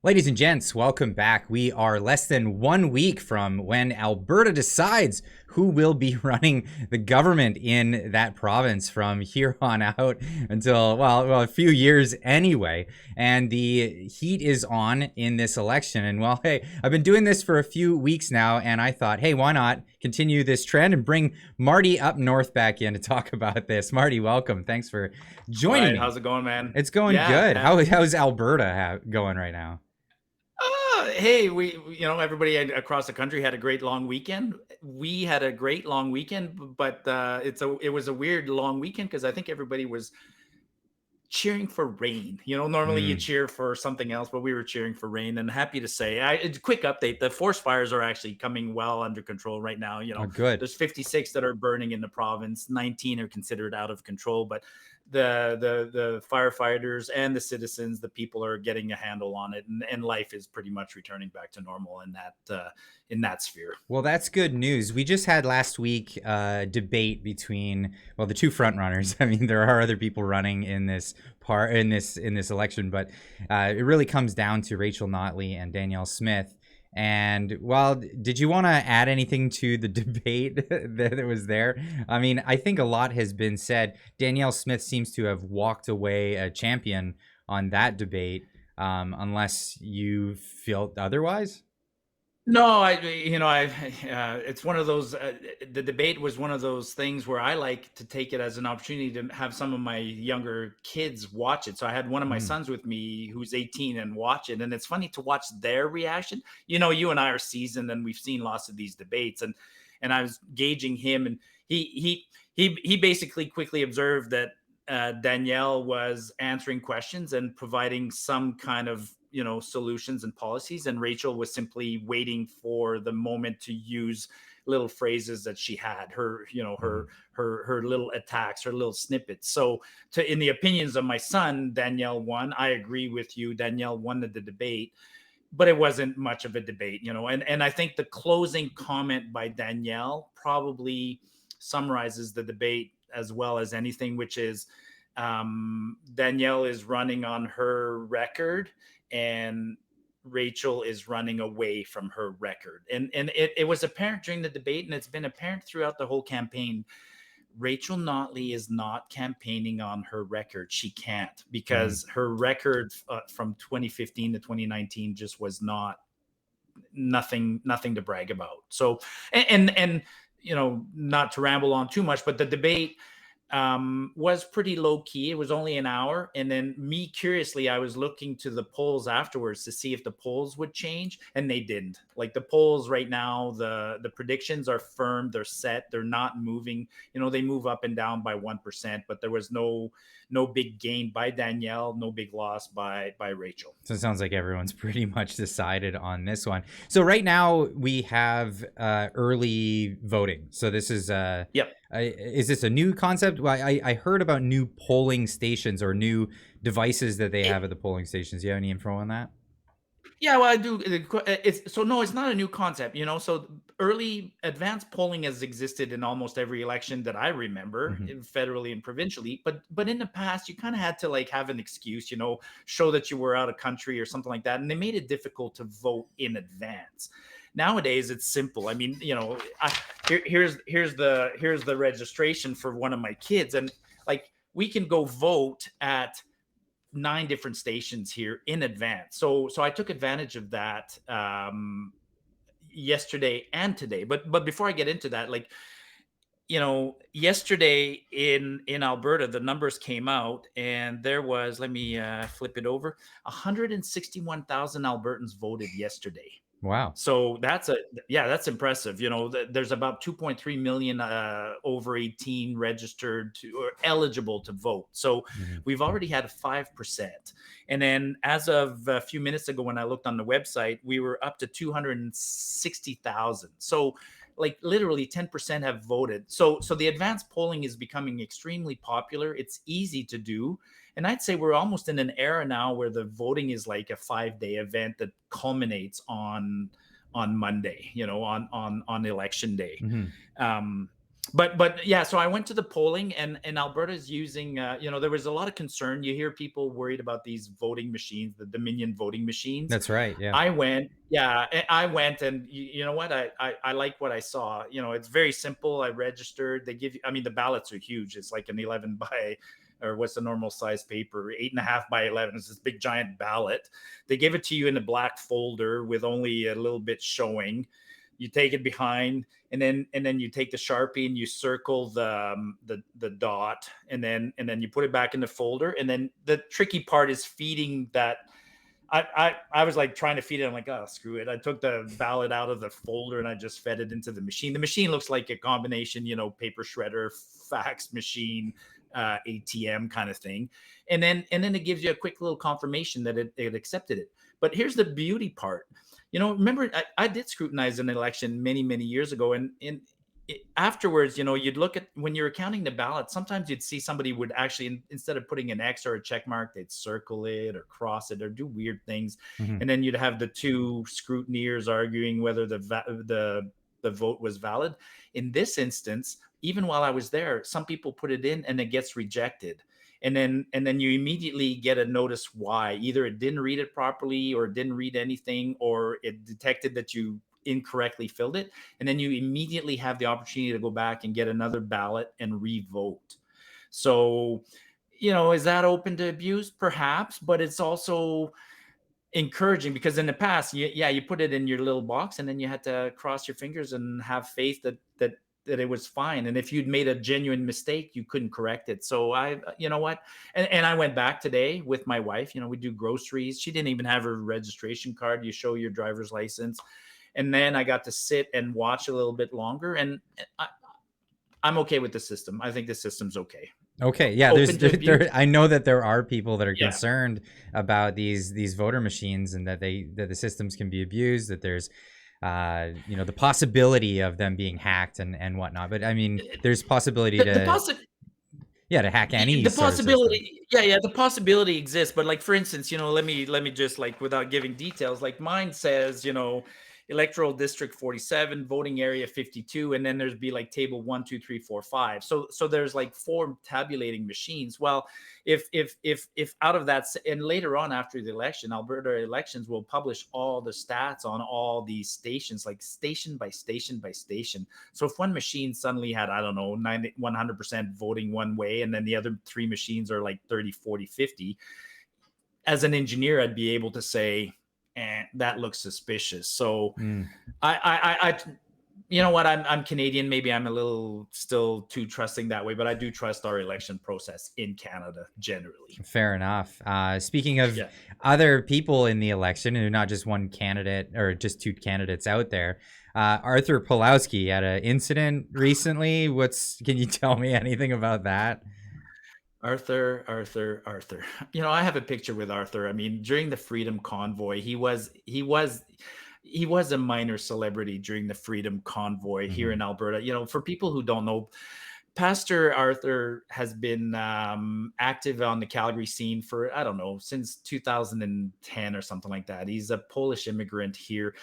Ladies and gents, welcome back. We are less than 1 week from when Alberta decides who will be running the government in that province from here on out until, well, a few years anyway. And the heat is on in this election. And well, hey, I've been doing this for a few weeks now, and I thought, hey, why not continue this trend and bring Marty Up North back in to talk about this. Marty, welcome. Thanks for All joining right, me. how's it going, man? It's going Yeah. good. How's Alberta going right now? Hey, everybody across the country had a great long weekend. We had a great long weekend, but it was a weird long weekend because I think everybody was cheering for rain. Normally you Mm. cheer for something else, but we were cheering for rain. And happy to say, quick update: the forest fires are actually coming well under control right now. Oh, good. There's 56 that are burning in the province. 19 are considered out of control, but the firefighters and the citizens, the people are getting a handle on it, and life is pretty much returning back to normal in that sphere. Well, that's good news. We just had last week a debate between, well, the two front runners. I mean, there are other people running in this election, but it really comes down to Rachel Notley and Danielle Smith. And well, did you want to add anything to the debate that was there? I mean, I think a lot has been said. Danielle Smith seems to have walked away a champion on that debate, unless you feel otherwise. No, it's one of those. The debate was one of those things where I like to take it as an opportunity to have some of my younger kids watch it. So I had one of my Mm. sons with me who's 18 and watch it, and it's funny to watch their reaction. You and I are seasoned, and we've seen lots of these debates, and I was gauging him, and he basically quickly observed that Danielle was answering questions and providing some kind of solutions and policies, and Rachel was simply waiting for the moment to use little phrases that she had, her you know Mm. her little attacks, her little snippets. So in the opinions of my son, Danielle won. I agree with you, Danielle won the debate, but it wasn't much of a debate. And I think the closing comment by Danielle probably summarizes the debate as well as anything, which is Danielle is running on her record, and Rachel is running away from her record. And it was apparent during the debate, and it's been apparent throughout the whole campaign. Rachel Notley is not campaigning on her record. She can't, Mm. because her record from 2015 to 2019 just was nothing to brag about. So, and not to ramble on too much, but the debate was pretty low key. It was only an hour. And then, me curiously, I was looking to the polls afterwards to see if the polls would change, and they didn't. Like, the polls right now, the predictions are firm, they're set, they're not moving. They move up and down by 1%, but there was no big gain by Danielle, no big loss by Rachel. So it sounds like everyone's pretty much decided on this one. So right now we have early voting. So this Yep. is this a new concept? Well, I heard about new polling stations or new devices that they have at the polling stations. Do you have any info on that? Yeah, well, I do. It's so no, it's not a new concept. So early advanced polling has existed in almost every election that I remember, Hmm. federally and provincially. But in the past, you kind of had to like have an excuse, show that you were out of country or something like that, and they made it difficult to vote in advance. Nowadays, it's simple. I mean, here's the registration for one of my kids, and like, we can go vote at 9 different stations here in advance. So I took advantage of that yesterday and today. But before I get into that, like, yesterday in Alberta, the numbers came out, and there was, let me flip it over, 161,000 Albertans voted yesterday. Wow. So that's impressive. There's about 2.3 million over 18 registered to or eligible to vote. So Hmm. we've already had a 5%. And then, as of a few minutes ago, when I looked on the website, we were up to 260,000. So, like, literally 10% have voted. So the advanced polling is becoming extremely popular. It's easy to do. And I'd say we're almost in an era now where the voting is like a 5-day event that culminates on Monday, on election day. Hmm. Um, But yeah, so I went to the polling, and Alberta's using, there was a lot of concern. You hear people worried about these voting machines, the Dominion voting machines. That's right. Yeah. I went, and you know what? I like what I saw. It's very simple. I registered. They give you, I mean, the ballots are huge. It's like an 11 by, or what's the normal size paper, 8.5 by 11. It's this big giant ballot. They give it to you in a black folder with only a little bit showing. You take it behind, and then you take the Sharpie and you circle the dot, and then you put it back in the folder. And then the tricky part is feeding that. I was like trying to feed it. I'm like, oh, screw it. I took the ballot out of the folder and I just fed it into the machine. The machine looks like a combination, paper shredder, fax machine, ATM kind of thing. And then it gives you a quick little confirmation that it accepted it. But here's the beauty part. Remember, I did scrutinize an election many, many years ago, and afterwards, you'd look at, when you were counting the ballots, sometimes you'd see somebody would actually, instead of putting an X or a check mark, they'd circle it or cross it or do weird things. Hmm. And then you'd have the two scrutineers arguing whether the vote was valid. In this instance, even while I was there, some people put it in and it gets rejected. And then you immediately get a notice why. Either it didn't read it properly, or it didn't read anything, or it detected that you incorrectly filled it. And then you immediately have the opportunity to go back and get another ballot and re-vote. So, is that open to abuse? Perhaps, but it's also encouraging, because in the past, you put it in your little box and then you had to cross your fingers and have faith that it was fine. And if you'd made a genuine mistake, you couldn't correct it. So you know what? And I went back today with my wife. We do groceries. She didn't even have her registration card. You show your driver's license. And then I got to sit and watch a little bit longer. And I'm okay with the system. I think the system's okay. Okay, yeah. Open to abuse? I know that there are people that are Yeah. concerned about these voter machines, and that the systems can be abused. That there's, the possibility of them being hacked and whatnot. But I mean, there's possibility The to, possi- yeah, to hack any the sort of system. possibility, yeah, the possibility exists. But like, for instance, let me just, like, without giving details, like mine says, electoral district 47, voting area 52, and then there's be like table 1, 2, 3, 4, 5. So there's like four tabulating machines. Well, if out of that, and later on after the election, Alberta Elections will publish all the stats on all these stations, like station by station by station. So if one machine suddenly had, I don't know, 100% voting one way, and then the other three machines are like 30, 40, 50, as an engineer, I'd be able to say, that looks suspicious. So Mm. I you know what? I'm Canadian. Maybe I'm a little still too trusting that way, but I do trust our election process in Canada generally. Fair enough. Speaking of Yeah. other people in the election, and not just one candidate or just two candidates out there, Arthur Pawlowski had an incident recently. Can you tell me anything about that? Arthur. I have a picture with Arthur. I mean, during the Freedom Convoy, he was a minor celebrity during the Freedom Convoy here Hmm. in Alberta. For people who don't know, Pastor Arthur has been active on the Calgary scene for, I don't know, since 2010 or something like that. He's a Polish immigrant here.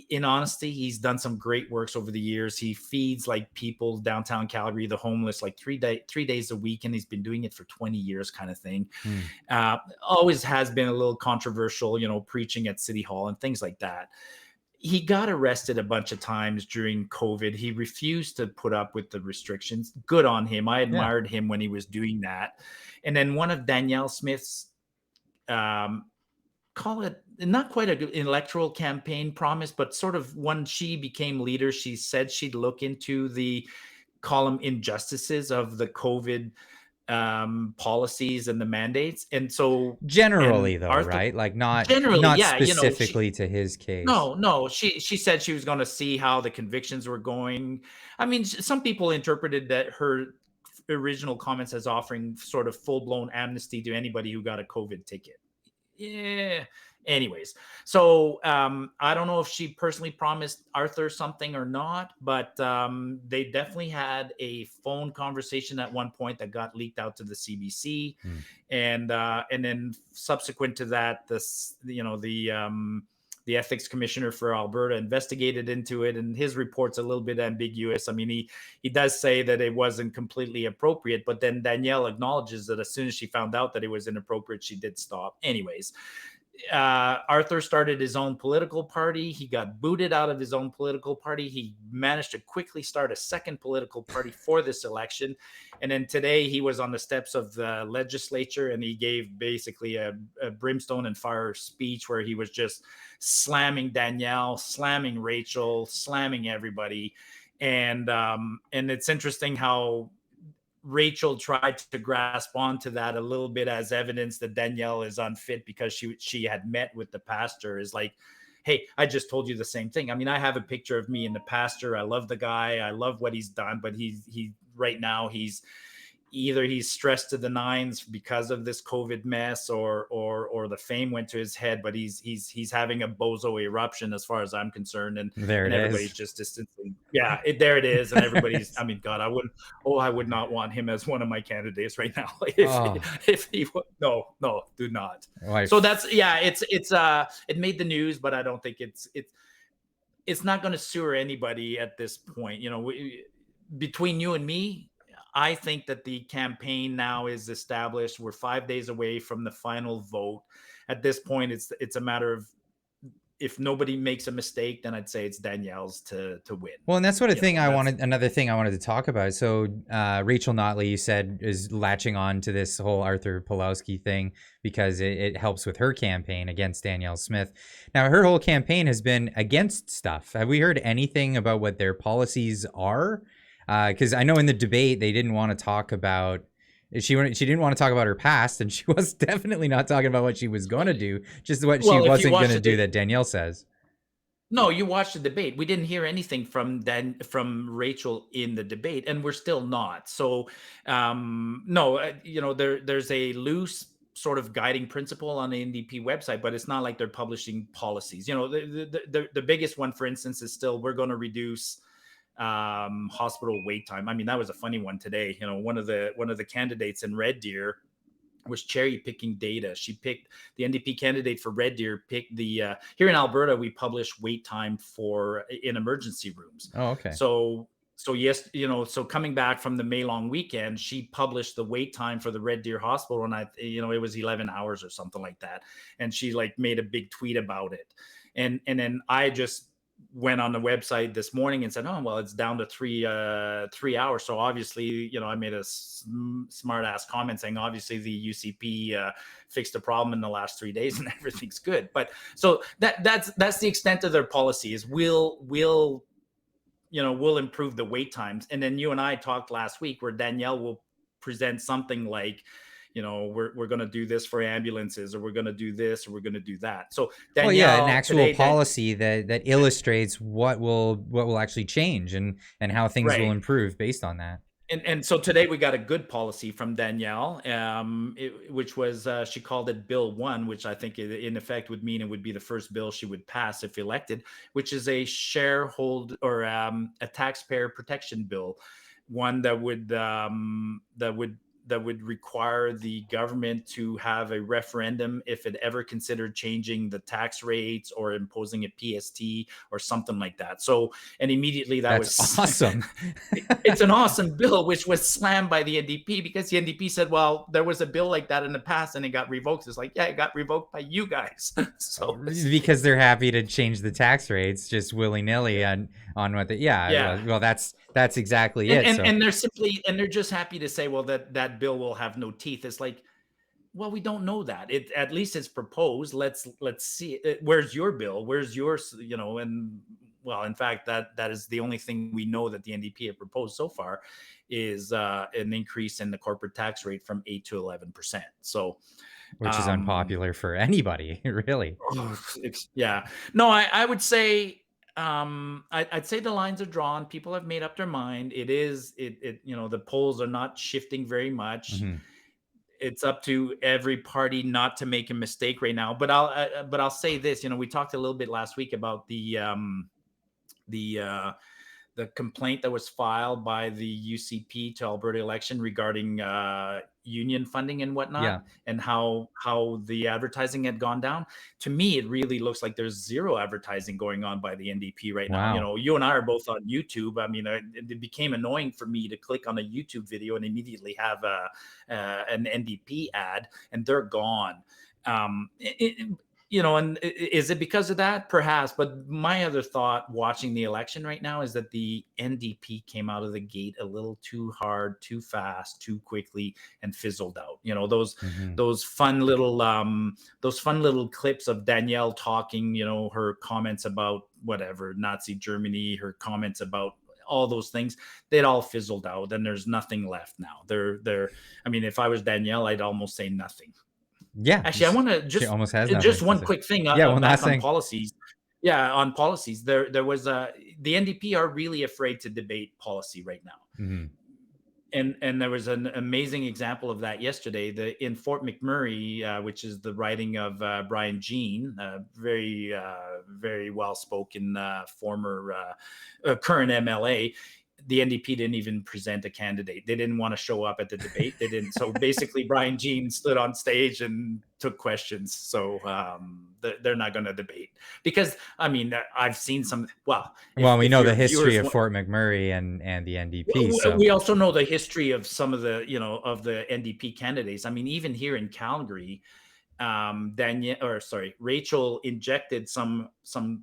In honesty, he's done some great works over the years. He feeds like people downtown Calgary, the homeless, like 3 days a week, and he's been doing it for 20 years, kind of thing. Hmm. Always has been a little controversial, preaching at City Hall and things like that. He got arrested a bunch of times during COVID. He refused to put up with the restrictions. Good on him. I Yeah. admired him when he was doing that. And then one of Danielle Smith's, um, call it not quite an electoral campaign promise, but sort of when she became leader, she said she'd look into the column injustices of the COVID policies and the mandates. And so, and Generally, though, Arthur, right? Like not generally, not yeah, specifically to his case. no, she said she was going to see how the convictions were going. I mean, some people interpreted that her original comments as offering sort of full-blown amnesty to anybody who got a COVID ticket. Yeah. Anyways, so I don't know if she personally promised Arthur something or not, but they definitely had a phone conversation at one point that got leaked out to the CBC, Hmm. and then subsequent to that, the the ethics commissioner for Alberta investigated into it, and his report's a little bit ambiguous. I mean, he does say that it wasn't completely appropriate, but then Danielle acknowledges that as soon as she found out that it was inappropriate, she did stop. Anyways, Arthur started his own political party. He got booted out of his own political party. He managed to quickly start a second political party for this election. And then today he was on the steps of the legislature and he gave basically a brimstone and fire speech where he was just slamming Danielle, slamming Rachel, slamming everybody. And it's interesting how Rachel tried to grasp onto that a little bit as evidence that Danielle is unfit because she had met with the pastor. Is like, hey, I just told you the same thing. I mean, I have a picture of me and the pastor. I love the guy. I love what he's done, but he right now he's stressed to the nines because of this COVID mess, or the fame went to his head. But he's having a bozo eruption, as far as I'm concerned, and everybody's just distancing. Yeah, there it is, and everybody's. I mean, God, I would not want him as one of my candidates right now. If he would, no, do not. So that's it made the news, but I don't think it's not going to sewer anybody at this point. You know, between you and me, I think that the campaign now is established. We're 5 days away from the final vote. At this point, it's a matter of, if nobody makes a mistake, then I'd say it's Danielle's to win. Well, and that's another thing I wanted to talk about. So Rachel Notley, you said, is latching on to this whole Arthur Pawlowski thing because it helps with her campaign against Danielle Smith. Now, her whole campaign has been against stuff. Have we heard anything about what their policies are? Because I know in the debate they didn't want to talk about she didn't want to talk about her past, and she was definitely not talking about what she was going to do, just what she wasn't going to do that Danielle says. No, you watched the debate. We didn't hear anything from Rachel in the debate, and we're still not. So, no, there's a loose sort of guiding principle on the NDP website, but it's not like they're publishing policies. You know, the biggest one, for instance, is still, we're going to reduce hospital wait time. I mean, that was a funny one today. You know, one of the candidates in Red Deer was cherry picking data. She picked the NDP candidate for Red Deer, picked the here in Alberta, we publish wait time in emergency rooms. Oh, okay. So yes, so coming back from the May long weekend, she published the wait time for the Red Deer Hospital, and it was 11 hours or something like that. And she made a big tweet about it. And then I just went on the website this morning and said, oh, well, it's down to 3 hours. So obviously, I made a smart ass comment saying, obviously the UCP fixed the problem in the last 3 days and everything's good. But so that's the extent of their policy, is we'll improve the wait times. And then you and I talked last week where Danielle will present something like, we're going to do this for ambulances, or we're going to do this, or we're going to do that. So Danielle, an actual policy that illustrates what will actually change and how things will improve based on that. And so today we got a good policy from Danielle, which was, she called it Bill 1, which I think in effect would mean it would be the first bill she would pass if elected, which is a shareholder or a taxpayer protection bill, one that would require the government to have a referendum if it ever considered changing the tax rates or imposing a PST or something like that. So, and immediately that's awesome. It's an awesome bill, which was slammed by the NDP because the NDP said, well, there was a bill like that in the past and it got revoked. It's like, yeah, it got revoked by you guys. So because they're happy to change the tax rates just willy-nilly on what well, that's exactly it. And they're just happy to say, well, that bill will have no teeth. It's like, well, we don't know that. At least it's proposed. Let's see. Where's your bill? Where's yours? And well, in fact, that is the only thing we know that the NDP have proposed so far is an increase in the corporate tax rate from 8 to 11%. So, which is unpopular for anybody, really. Yeah. No, I would say. I'd say the lines are drawn. People have made up their mind. The polls are not shifting very much. Mm-hmm. It's up to every party not to make a mistake right now. But I'll say this. We talked a little bit last week about the the complaint that was filed by the UCP to Alberta Election regarding union funding and Yeah. whatnot, and how the advertising had gone down. To me, it really looks like there's zero advertising going on by the NDP right now. You Wow. know, you and I are both on YouTube. I mean, it became annoying for me to click on a YouTube video and immediately have an NDP ad, and they're gone. You know, and is it because of that? Perhaps. But my other thought watching the election right now is that the NDP came out of the gate a little too hard, too fast, too quickly, and fizzled out. You know, Hmm. those fun little clips of Danielle talking, you know, her comments about whatever, Nazi Germany, her comments about all those things, they'd all fizzled out, and there's nothing left now. I mean, if I was Danielle, I'd almost say nothing. Yeah. Actually, I want to She almost has nothing just to one say. quick thing Yeah. One back last on thing. policies. Yeah, on policies, there was the NDP are really afraid to debate policy right now, Hmm. and there was an amazing example of that yesterday. In Fort McMurray, which is the riding of Brian Jean, very well spoken former current MLA. The NDP didn't even present a candidate. They didn't want to show up at the debate. They didn't. So basically, Brian Jean stood on stage and took questions. So they're not going to debate because, I mean, I've seen some. Well, Well, we if know the your history viewers of Fort McMurray and the NDP. well, So we also know the history of some of the, you know, of the NDP candidates. I mean, even here in Calgary, Rachel injected some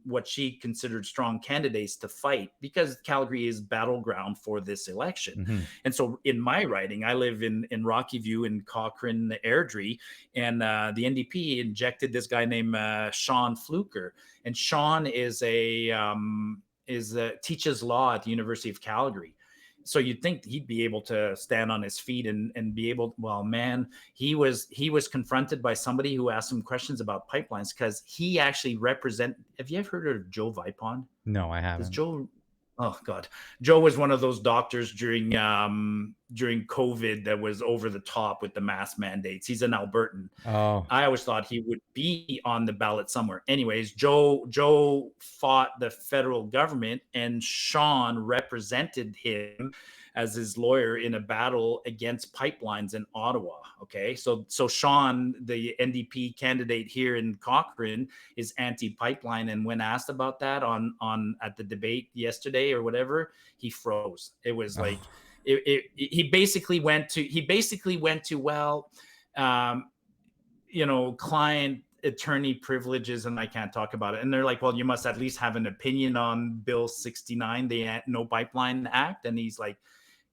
what she considered strong candidates to fight because Calgary is battleground for this election. mhm. And so in my riding, I live in Rocky View in Cochrane, Airdrie, and the NDP injected this guy named Sean Fluker, and Sean is teaches law at the University of Calgary. So you'd think he'd be able to stand on his feet and be able. Well, man, he was confronted by somebody who asked him questions about pipelines because he actually represent. Have you ever heard of Joe Vipon? No, I Does haven't. Joe? Oh God, Joe was one of those doctors during COVID that was over the top with the mask mandates. He's an Albertan. Oh, I always thought he would be on the ballot somewhere. Anyways, Joe fought the federal government, and Sean represented him as his lawyer in a battle against pipelines in Ottawa. Okay, so Sean, the NDP candidate here in Cochrane, is anti-pipeline, and when asked about that on at the debate yesterday or whatever, he froze. It was like oh. he basically went to well. You know, client attorney privileges, and I can't talk about it. And they're like, well, you must at least have an opinion on Bill 69, the No Pipeline Act. And he's like,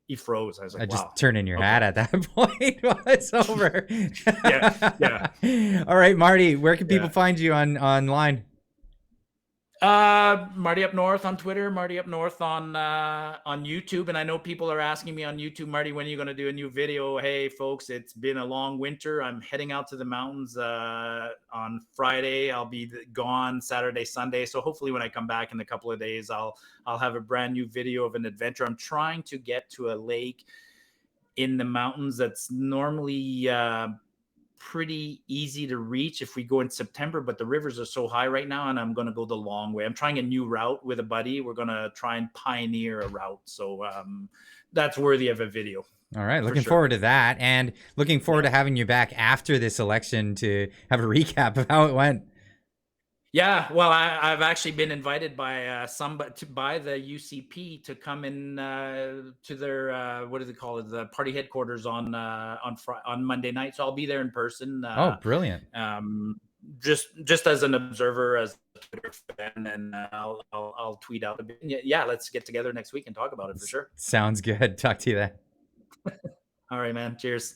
he froze. I was I like, just wow, turn in your okay. hat at that point while it's over. Yeah. All right, Marty, where can people Yeah. find you online? Marty Up North on Twitter, Marty Up North on YouTube. And I know people are asking me on YouTube, Marty, when are you going to do a new video? Hey folks, it's been a long winter. I'm heading out to the mountains on Friday. I'll be gone Saturday, Sunday. So hopefully when I come back in a couple of days, I'll have a brand new video of an adventure. I'm trying to get to a lake in the mountains that's normally pretty easy to reach if we go in September, but the rivers are so high right now, and I'm going to go the long way. I'm trying a new route with a buddy. We're going to try and pioneer a route. So that's worthy of a video. All right, For looking sure. forward to that, and looking forward to having you back after this election to have a recap of how it went. Yeah, well, I've actually been invited by by the UCP to come in to their what do they call it, the party headquarters on Monday night. So I'll be there in person. Oh, brilliant! Just as an observer, as a Twitter fan, and I'll tweet out a bit. Yeah, let's get together next week and talk about it for sure. Sounds good. Talk to you then. All right, man. Cheers.